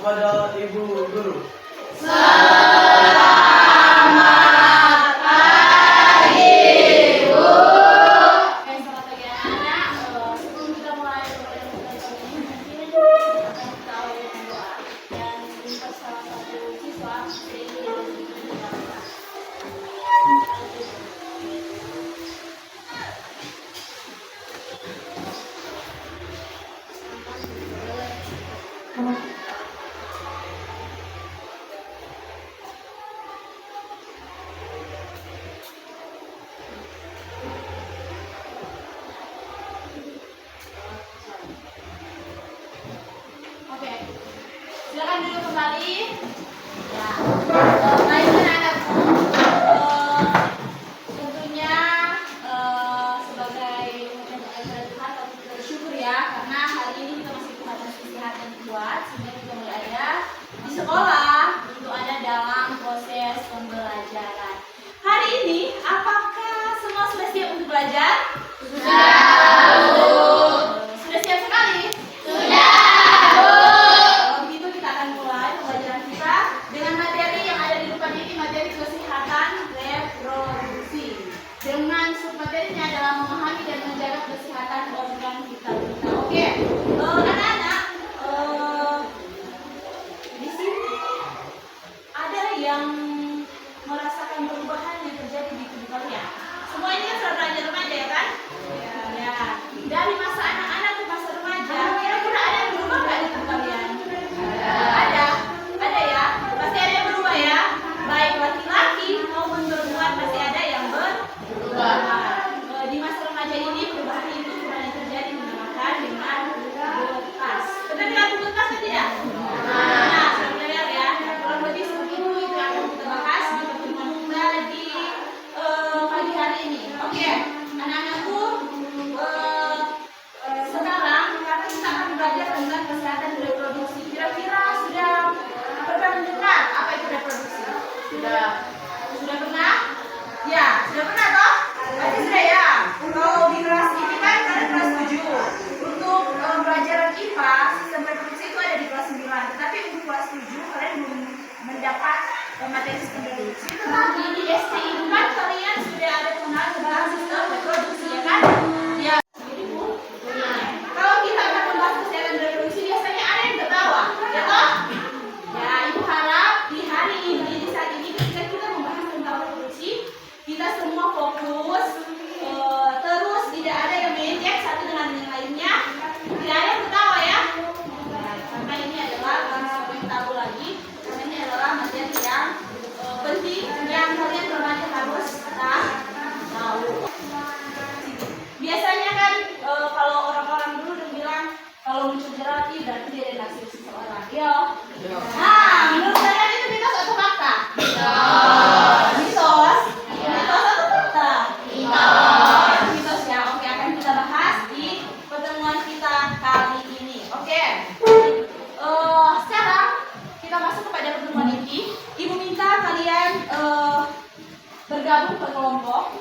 kepada Ibu Guru. Oke, silakan duduk kembali. Ya, baik anak-anakku. Tentunya sebagai umat yang Tuhan, kami bersyukur ya karena hari ini kita masih Tuhan istirahat dan kuat sehingga kita mulai ada di sekolah untuk ada dalam proses pembelajaran. Hari ini, apakah semua sudah siap untuk belajar? Sudah. Sudah siap sekali? Sudah. Kalau begitu kita akan mulai pembelajaran kita dengan materi yang ada di depan ini, materi kesehatan reproduksi. Dengan submaterinya adalah memahami dan menjaga kesehatan organ vital kita. Oke, anak-anak, di sini ada yang merasakan perubahan yang terjadi di tubuh kalian. Semua ini kan sudah belajar remaja ya kan? Ya. Dari masa anak-anak ke masa remaja, kira-kira ada yang berubah nggak di tubuh kalian? Ada ya. Pasti ada yang berubah ya. Baik laki-laki maupun perempuan pasti ada yang berubah. Di masa remaja ini perubahan itu perubahan yang terjadi dinamakan dengan bekas. Benar dengan bekas atau tidak? Nah, sudah lihat ya. Kurang lebih seperti itu yang akan kita bahas di pertemuan kita di pagi hari ini. Oke, anak-anakku, sekarang karena kita akan belajar tentang kesehatan reproduksi. Kira-kira sudah pernah mendengar apa itu reproduksi? Sudah pernah? Ya, sudah pernah toh? Pasti sudah ya. Kalau di kelas ini kan kalian kelas 7. Untuk pelajaran IPA, sistem reproduksi itu ada di kelas 9. Tetapi untuk kelas 7 kalian belum mendapat materi sistem reproduksi. Tetapi di SD itu kan kalian sudah ada pengenalan tentang sistem reproduksi ya kan? Ya. Jadi Bu, kalau kita akan membahas kesehatan reproduksi biasanya ada yang ketawa, ya toh? Ya, Ibu harap di hari ini, di saat ini ketika kita membahas tentang reproduksi, kita semua fokus, terus tidak ada yang mengejek satu dengan yang lainnya, tidak ada yang ketawa ya. Karena ini adalah sesuatu yang tabu lagi, karena ini adalah materi yang penting yang kalian remaja harus tahu. Biasanya kan kalau orang-orang dulu udah bilang kalau muncul jerawat berarti dia ada naksir seseorang. Yo. Nah, menurut kalian itu mitos atau fakta? Mitos. Mitos atau fakta? Mitos ya. Oke, akan kita bahas di pertemuan kita kali ini. Oke. Sekarang kita masuk kepada pertemuan ini. Ibu minta kalian bergabung ke kelompok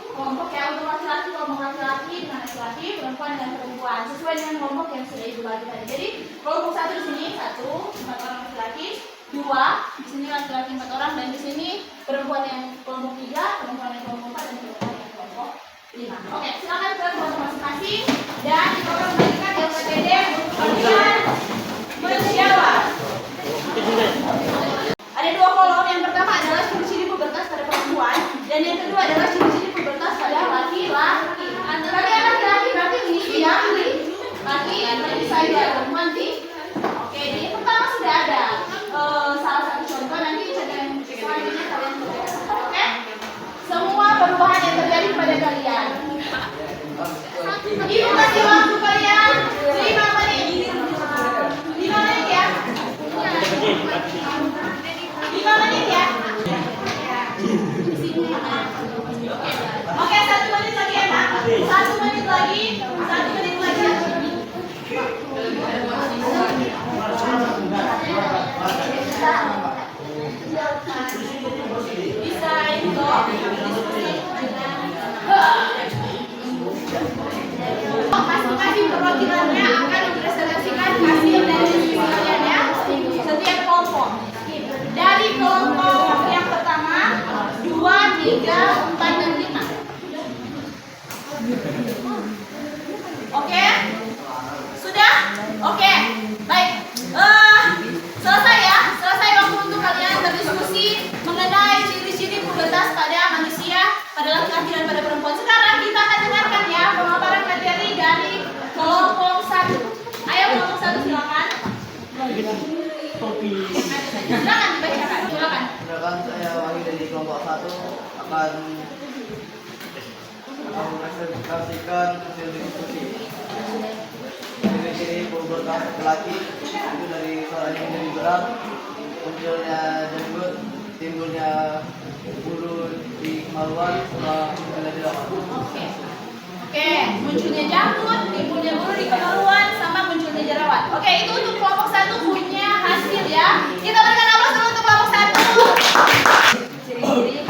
ya, untuk laki-laki kelompok laki-laki dengan laki-laki, perempuan dengan perempuan sesuai dengan kelompok yang sudah ibu bagi tadi. Jadi kelompok 1 di sini 1 4 orang laki-laki, 2 di sini laki-laki 4 orang, dan di sini perempuan yang kelompok 3, perempuan yang kelompok 4, dan perempuan yang kelompok 5. Oke, silakan ke kelompok masing-masing dan kita akan memberikan LPTD untuk kalian menjawab. Ada 2 kolom. Yang pertama adalah ciri-ciri pubertas pada perempuan dan yang kedua adalah ciri-ciri pubertas pada laki-laki. Kalian laki-laki berarti mengisi ya, laki bisa juga perempuan sih. Oke, jadi yang pertama sudah ada salah satu contoh, nanti dengan selanjutnya kalian berbeda. Oke, semua perubahan yang terjadi pada kalian. Ibu kasih waktu kalian 5 menit. 5 menit ya. 5 menit ya. Oke, 1 menit lagi ya Pak. 1 menit lagi. 1 menit lagi. Bisa itu masing-masing perwakilannya akan mempresentasikan hasil dari diskusi kalian ya. Setiap kelompok Oke, baik. Selesai ya. Selesai waktu untuk kalian berdiskusi mengenai ciri-ciri pubertas pada manusia, pada laki-laki dan pada perempuan. Sekarang kita akan dengarkan ya pemaparan materi dari kelompok 1. Ayo kelompok 1 silakan. Silakan dibacakan. Silakan. Silakan, saya Wahyu dari kelompok 1 akan mempresentasikan hasil diskusi. Ciri-ciri pubertas laki itu dari suaranya menjadi berat, munculnya jenggot, timbulnya bulu di kemaluan, sama munculnya jerawat. Oke, munculnya janggut, timbulnya bulu di kemaluan, sama munculnya jerawat. Oke, itu untuk kelompok 1 punya hasil ya. Kita berikan aplaus dulu untuk kelompok 1. Ciri-ciri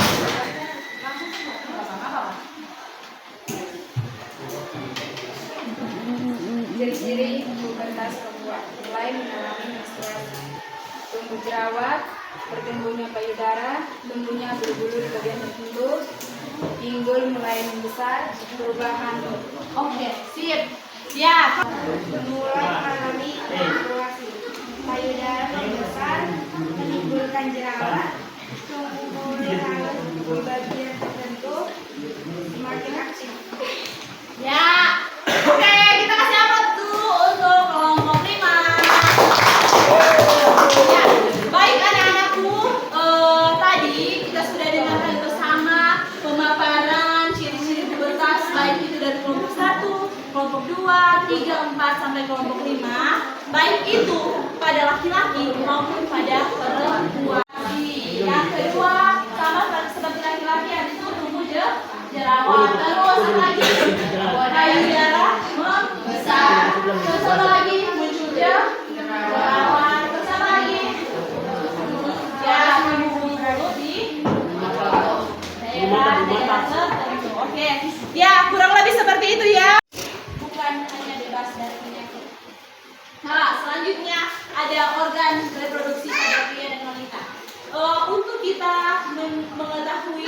Ciri-ciri pubertas perempuan mulai mengalami menstruasi, tumbuh jerawat, bertumbuhnya payudara, tumbuhnya bulu-bulu di bagian tertentu, pinggul mulai membesar, perubahan. Oke, sip. Ya. Mulai mengalami menstruasi, payudara membesar, menimbulkan jerawat, tumbuh halus di bagian tertentu, semakin aktif. Ya. Oke, kita kasih aplaus dulu untuk kelompok 5. Ya, baik anak-anakku, tadi kita sudah dengarkan bersama pemaparan ciri-ciri pubertas baik itu dari kelompok 1, kelompok 2, 3, 4 sampai kelompok 5, baik itu pada laki-laki maupun pada perempuan. Yang kedua, sama seperti laki-laki yang itu tumbuh jerawat. Terus lagi payudara membesar. Terus lagi muncul jerawat. Terus lagi ya bulu di daerah tertentu. Oke, ya kurang lebih seperti itu ya. Bukan hanya bebas dari penyakit. Nah, selanjutnya ada organ reproduksi pada pria dan wanita. Untuk kita mengetahui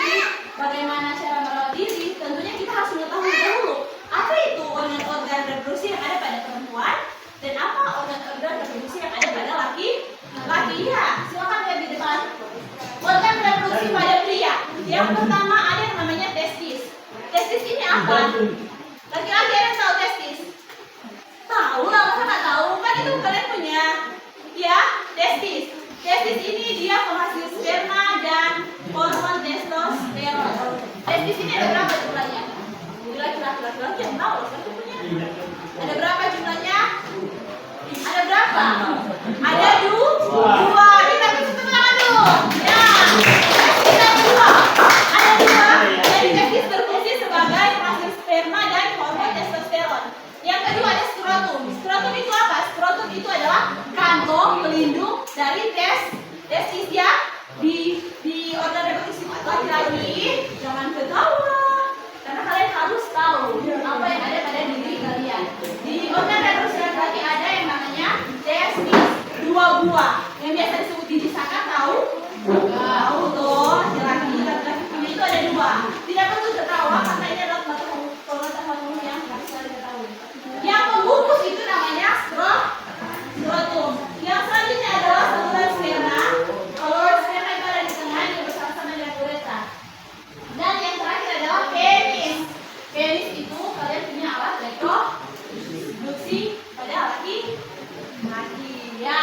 bagaimana cara merawat diri, tentunya kita harus mengetahui dahulu apa itu organ-organ reproduksi yang ada pada perempuan dan apa organ-organ reproduksi yang ada pada laki-laki. Ya, silakan lihat di depan. Organ reproduksi pada pria. Yang pertama ada yang namanya testis. Testis ini apa? Laki-laki ada yang tahu testis? Tahu lah, masa nggak tahu? Kan itu kalian punya. Ya, testis. Testis ini dia penghasil sperma dan hormon testosteron. Testis ini ada berapa jumlahnya? Laki-laki yang tahu, laki-laki punya. Ada berapa jumlahnya? Ada berapa? Ada dua. Kita tepuk tangan dulu. Ya, testis ada dua. Ada dua. Jadi testis berfungsi sebagai penghasil sperma dan hormon testosteron. Yang kedua ada skrotum. Skrotum itu apa? Skrotum itu adalah kantong pelindung dari testis ya. Di organ reproduksi laki-laki jangan ketawa karena kalian harus tahu apa yang ada pada diri kalian. Di organ reproduksi laki-laki ada yang namanya testis, 2 buah yang biasa disebut biji saka. Tahu tuh, laki-laki punya itu ada 2. Tidak perlu ketawa karena ini adalah pengetahuan umum yang harus kalian ketahui. Yang membungkus itu namanya skrotum. Yang selanjutnya adalah saluran sperma. Saluran sperma itu ada di tengah yang bersama-sama dengan uretra. Dan yang terakhir adalah penis. Penis itu kalian punya alat reproduksi pada laki-laki ya.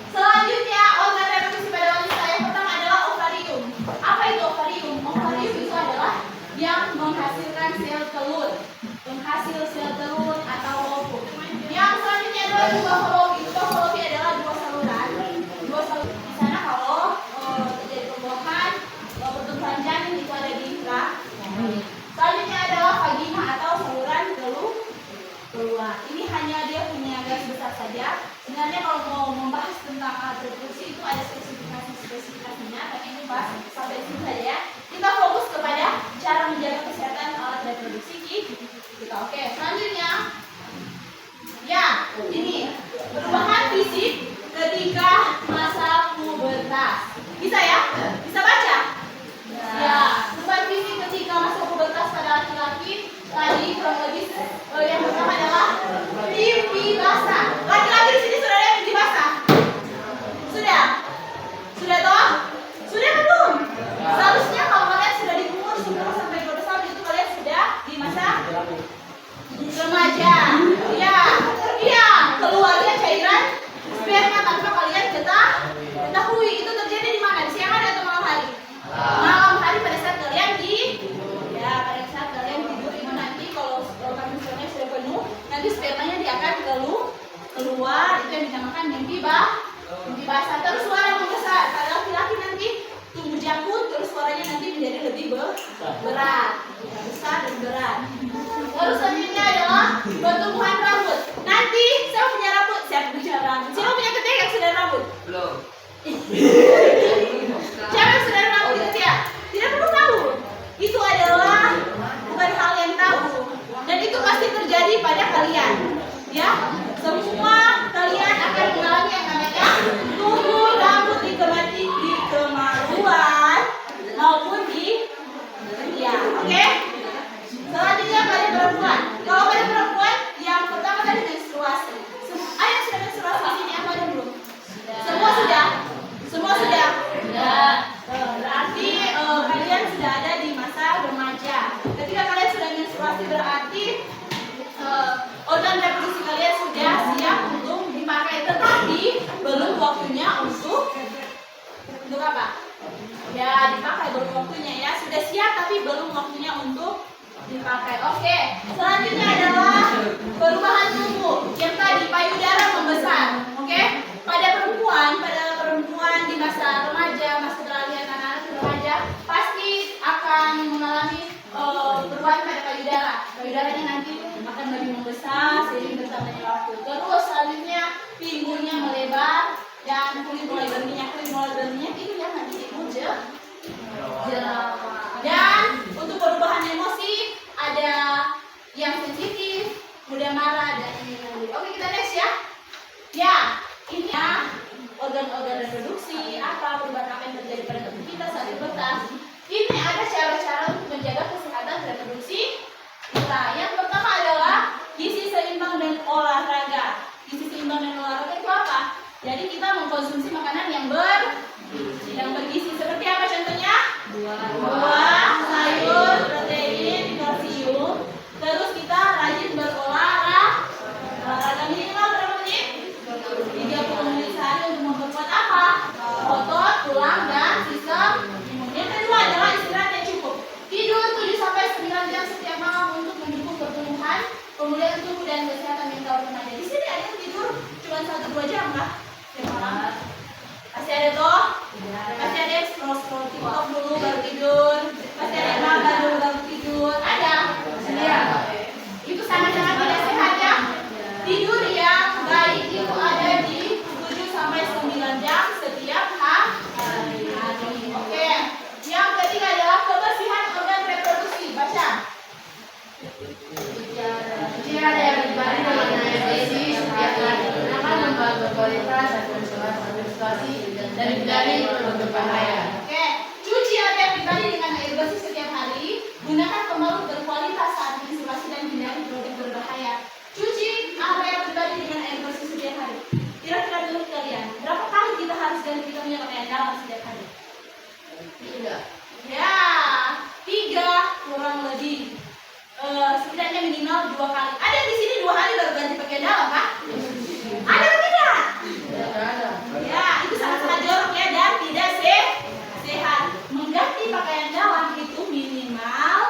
Selanjutnya organ reproduksi pada wanita yang pertama adalah ovarium. Apa itu ovarium? Ovarium itu adalah yang menghasilkan sel telur. Penghasil sel telur atau ovum. Yang selanjutnya adalah duofalopi. Duofalopi adalah dua saluran. Di sana kalau terjadi pembuahan, pertumbuhan janin itu ada di rahim. Selanjutnya adalah vagina atau saluran keluar. Ini hanya dia punya garis besar saja. Sebenarnya kalau mau membahas tentang alat reproduksi itu ada spesifikasinya, tapi ini bahas sampai sini saja ya. Kita fokus kepada cara menjaga kesehatan alat reproduksi kita. Oke, selanjutnya ya, ini perubahan fisik ketika masa pubertas. Bisa ya? Bisa baca? Ya, perubahan fisik ketika masa pubertas pada laki-laki tadi kronologis yang pertama adalah pipi basah. Laki-laki besar itu yang dinamakan mimpi basah. Terus suara membesar. Pada laki-laki nanti tumbuh jangkut, terus suaranya nanti menjadi lebih berat, besar dan berat. Terus selanjutnya adalah pertumbuhan rambut. Nanti saya punya rambut, siapa punya rambut? Siapa punya ketiak yang sudah rambut? Belum. Siapa yang sudah rambut ketiak? Tidak perlu tahu. Itu adalah bukan hal yang tabu. Dan itu pasti terjadi pada kalian. Ya, semua kalian akan mengalami yang namanya tumbuh rambut di kemaluan maupun di ketiak. Oke? Selanjutnya pada perempuan. Kalau pada perempuan, yang pertama tadi menstruasi. Ada yang sudah menstruasi di sini apa ada belum? Semua sudah? Semua sudah? Sudah. Berarti kalian sudah ada di masa remaja. Ketika kalian sudah menstruasi berarti organ reproduksi kalian sudah siap untuk dipakai, tetapi belum waktunya untuk apa? Ya dipakai, belum waktunya ya. Sudah siap tapi belum waktunya untuk dipakai. Oke. Selanjutnya adalah perubahan tubuh. Yang tadi payudara membesar. Oke. Pada perempuan di masa remaja, masa peralihan anak-anak remaja pasti akan mengalami perubahan pada payudara. Payudaranya nanti akan lebih membesar seiring bertambahnya waktu. Terus selanjutnya pinggulnya melebar dan kulit mulai berminyak. Kulit mulai berminyak itu yang nanti timbul jerawat. Dan untuk perubahan emosi ada yang sensitif, mudah marah dan ini. Oke, kita next ya. Ya, ini ya organ-organ reproduksi, apa perubahan apa yang terjadi pada tubuh kita saat pubertas. Ini ada cara-cara untuk menjaga kesehatan reproduksi kita. Yang pertama adalah gizi seimbang dan olahraga. Gizi seimbang dan olahraga itu apa? Jadi kita mengkonsumsi makanan yang bergizi. Seperti apa contohnya? Buah, sayur, protein, kalsium. Terus kita rajin olahraga minimal berapa menit? 30 menit sehari untuk memperkuat apa? Otot, tulang, dan sistem imun. Yang kedua adalah istirahat yang cukup. Tidur 7-9 jam setiap malam untuk mendukung pertumbuhan, pemulihan tubuh dan kesehatan mental remaja. Di sini ada yang tidur cuma 1-2 jam kah? Setiap malam. Pasti ada toh? Pasti ada yang scroll TikTok dulu baru tidur. Pasti ada yang makan dulu baru tidur. Ada? Iya. Itu sangat-sangat tidak sehat ya. Tidur yang baik itu ada di 7-9 jam setiap hari. Oke. Yang ketiga adalah kebersihan organ reproduksi. Baca. Bicara yang dibalik mengenai gizi setiap hari akan membuat berkualitas dan menstruasi dari produk berbahaya. Oke. Cuci area pribadi dengan air bersih setiap hari. Gunakan pembalut berkualitas saat menstruasi dan hindari produk berbahaya. Cuci area pribadi dengan air bersih setiap hari. Kira-kira menurut kalian, berapa kali kita harus ganti vitamin pakaian dalam setiap hari? 3. Ya, 3 kurang lebih. Setidaknya minimal 2 kali. Ada yang di sini 2 hari baru ganti pakaian dalam, Kak? Ada atau tidak? Ada. Ya, itu sangat-sangat jorok ya dan tidak sehat. Mengganti pakaian dalam itu minimal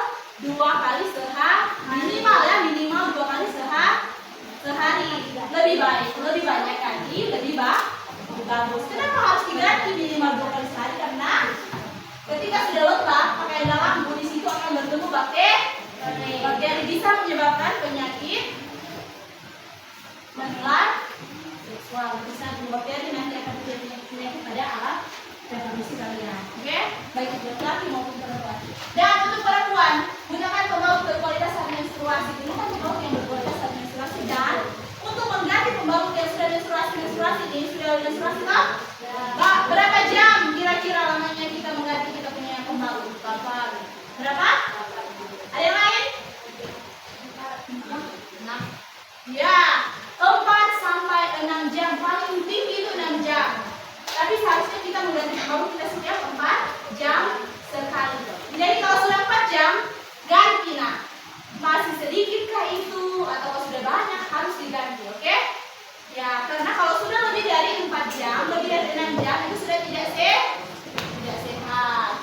2 kali sehari. Minimal 2 kali sehari. Lebih baik, lebih banyak lagi, lebih bagus. Kenapa harus diganti minimal 2 kali sehari? Karena ketika sudah letak pakaian dalam, di situ akan bertemu bakteri bisa menyebabkan penyakit menular seksual. Bisa bakteri nanti akan terjadi penyakit pada alat reproduksi kalian. Oke? Baik itu laki maupun perempuan. Dan untuk perempuan, gunakan pembalut berkualitas saat menstruasi. Gunakan pembalut yang berkualitas saat menstruasi dan untuk mengganti pembalut yang sudah menstruasi ini sudah menstruasi toh? Berapa jam kira-kira lamanya kita mengganti kita punya pembalut? Berapa? Ada yang lain? 6. Ya, 4-6 jam. Paling tinggi itu 6 jam. Tapi seharusnya kita mengganti pembalut kita setiap 4 jam sekali. Jadi kalau sudah 4 jam, ganti nah. Masih sedikitkah itu atau sudah banyak harus diganti, oke? Ya, karena kalau sudah lebih dari 4 jam, lebih dari 6 jam itu sudah tidak sehat.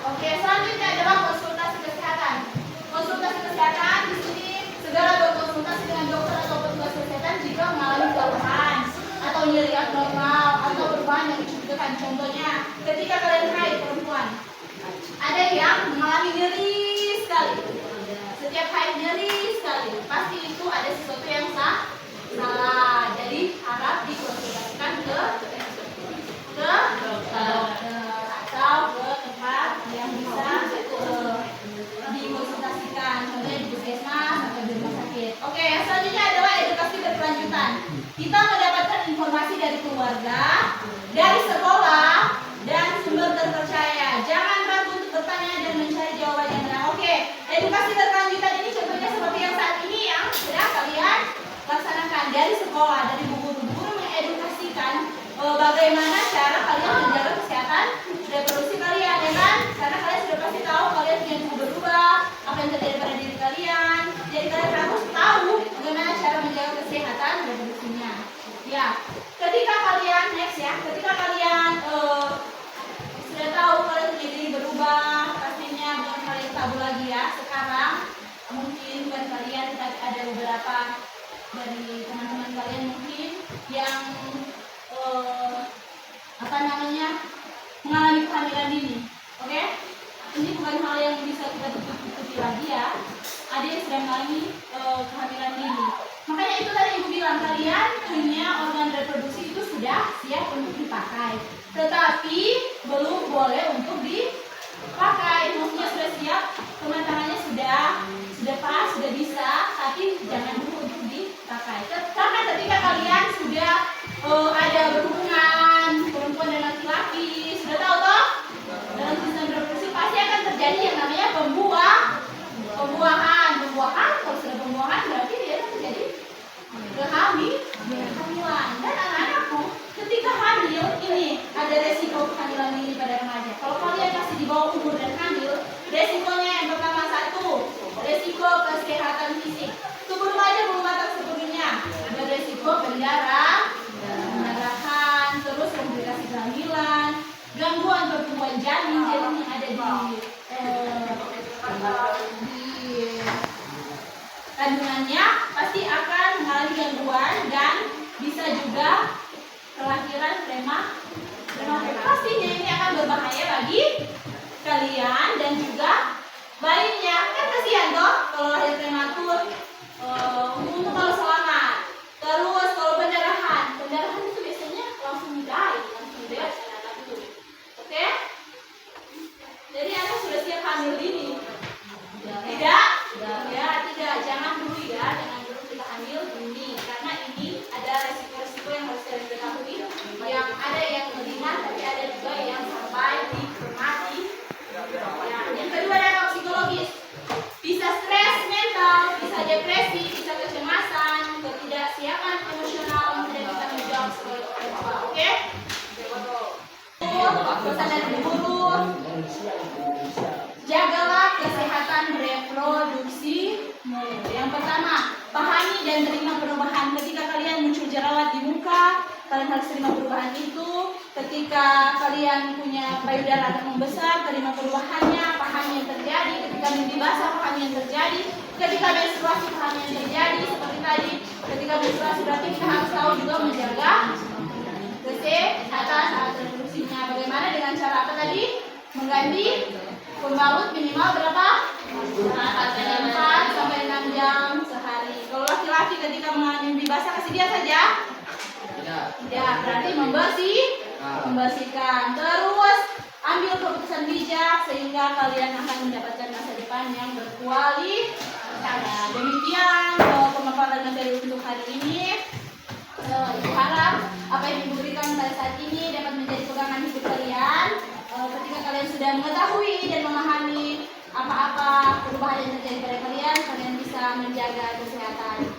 Oke, selanjutnya adalah konsultasi kesehatan. Konsultasi kesehatan di sini segera berkonsultasi dengan dokter atau petugas kesehatan jika mengalami keluhan atau atau nyeri abnormal atau perubahan yang mencurigakan. Contohnya, ketika kalian haid perempuan, ada yang mengalami nyeri sekali. Setiap haid nyeri sekali, pasti itu ada sesuatu yang salah. Jadi harap dikonsultasikan ke dokter atau ke tempat yang bisa dikonsultasikan, contohnya di puskesmas atau di rumah sakit. Oke, yang selanjutnya adalah edukasi berkelanjutan. Kita mendapatkan informasi dari keluarga, dari sekolah, dan sumber terpercaya. Jangan ragu untuk bertanya dan mencari jawaban yang benar. Oke, edukasi berkelanjutan ini contohnya seperti yang saat ini yang sedang kalian laksanakan dari sekolah, dari guru-guru mengedukasikan bagaimana cara kalian menjaga kesehatan reproduksi kalian, ya kan? Karena kalian sudah pasti tahu kalian punya tubuh berubah, apa yang terjadi pada diri kalian. Jadi kalian harus tahu bagaimana cara menjaga kesehatan reproduksinya. Ya, ketika kalian ketika kalian sudah tahu kalian punya diri berubah, pastinya bukan kalian tabu lagi ya. Sekarang mungkin bukan kalian, tapi ada beberapa dari teman-teman kalian mungkin yang mengalami kehamilan dini. Oke? Ini bukan hal yang bisa kita tutupi lagi ya. Ada yang sedang mengalami kehamilan dini. Makanya itu tadi ibu bilang, kalian punya organ reproduksi itu sudah siap untuk dipakai, tetapi belum boleh untuk dipakai. Maksudnya sudah siap, kematangannya sudah pas, sudah bisa, tapi jangan dulu untuk dipakai. Karena ketika kalian sudah ada berhubungan perempuan dan laki-laki, sudah tahu toh dalam sistem reproduksi pasti akan terjadi yang namanya pembuahan. Kalau sudah pembuahan berarti dia akan terjadi kehamilan. Dan anak-anakku ketika hamil ini ada resiko kehamilan ini pada remaja. Kalau kalian masih di bawah umur dan hamil, resikonya yang pertama, satu, resiko kesehatan fisik. Tubuh remaja belum matang sepenuhnya, beresiko pendarahan, terus komplikasi kehamilan, gangguan pertumbuhan janin yang ada di kandungannya pasti akan mengalami gangguan dan bisa juga kelahiran prematur. Pastinya ini akan berbahaya bagi kalian dan juga bayinya. Kan kasihan toh kalau lahir prematur. Untuk kalau selamat. Terus kalau pendarahan itu biasanya langsung bebas anak itu. Oke? Jadi anak sudah siap hamil dini? Tidak? Ya, tidak. Jangan dulu ya, jangan dulu kita hamil dini, karena ini ada resiko-resiko yang harus kalian ketahui. Yang ada yang ringan, tapi ada juga yang sampai mati. Ya, yang kedua ada psikologis. Bisa stres mental, bisa depresi, bisa kecemasan, ketidaksiapan emosional yang tidak bisa menjawab sebagai orang tua. Oke? Pesan dari guru, jagalah kesehatan reproduksimu. Yang pertama, pahami dan terima perubahan. Ketika kalian muncul jerawat di muka, kalian harus terima perubahan itu. Ketika kalian punya payudara akan membesar, terima perubahannya, pahami yang terjadi. Ketika mimpi basah, pahami yang terjadi. Ketika menstruasi, pahami yang terjadi. Seperti tadi, ketika menstruasi berarti kita harus tahu juga menjaga kesehatan saat reproduksinya. Bagaimana dengan cara apa tadi? Mengganti pembalut minimal berapa? 4 sampai 6 jam sehari. Kalau laki-laki ketika mengalami mimpi basah, kasih dia saja? Tidak, berarti membersihkan. Terus ambil keputusan bijak sehingga kalian akan mendapatkan masa depan yang berkualitas. Demikian pemaparan materi untuk hari ini. Ibu harap apa yang Ibu berikan pada saat ini dapat menjadi pegangan hidup kalian. Ketika kalian sudah mengetahui dan memahami apa-apa perubahan yang terjadi pada kalian, kalian bisa menjaga kesehatan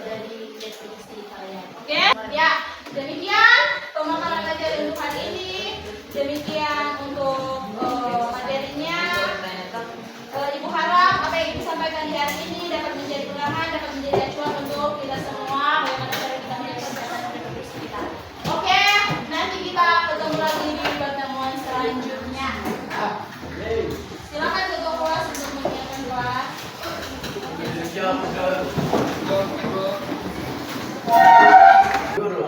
dari reproduksi kalian. Oke? Ya, demikian pemaparan materi untuk hari ini. Demikian untuk materinya. Ibu harap apa yang Ibu sampaikan di hari ini dapat menjadi pegangan, dapat menjadi acuan untuk kita semua bagaimana cara kita menjaga kesehatan reproduksi kita. Oke, nanti kita ketemu lagi di pertemuan selanjutnya. Silakan ketua kelas untuk menyiapkan kelas. Guru.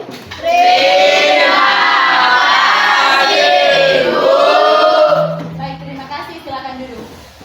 dulu.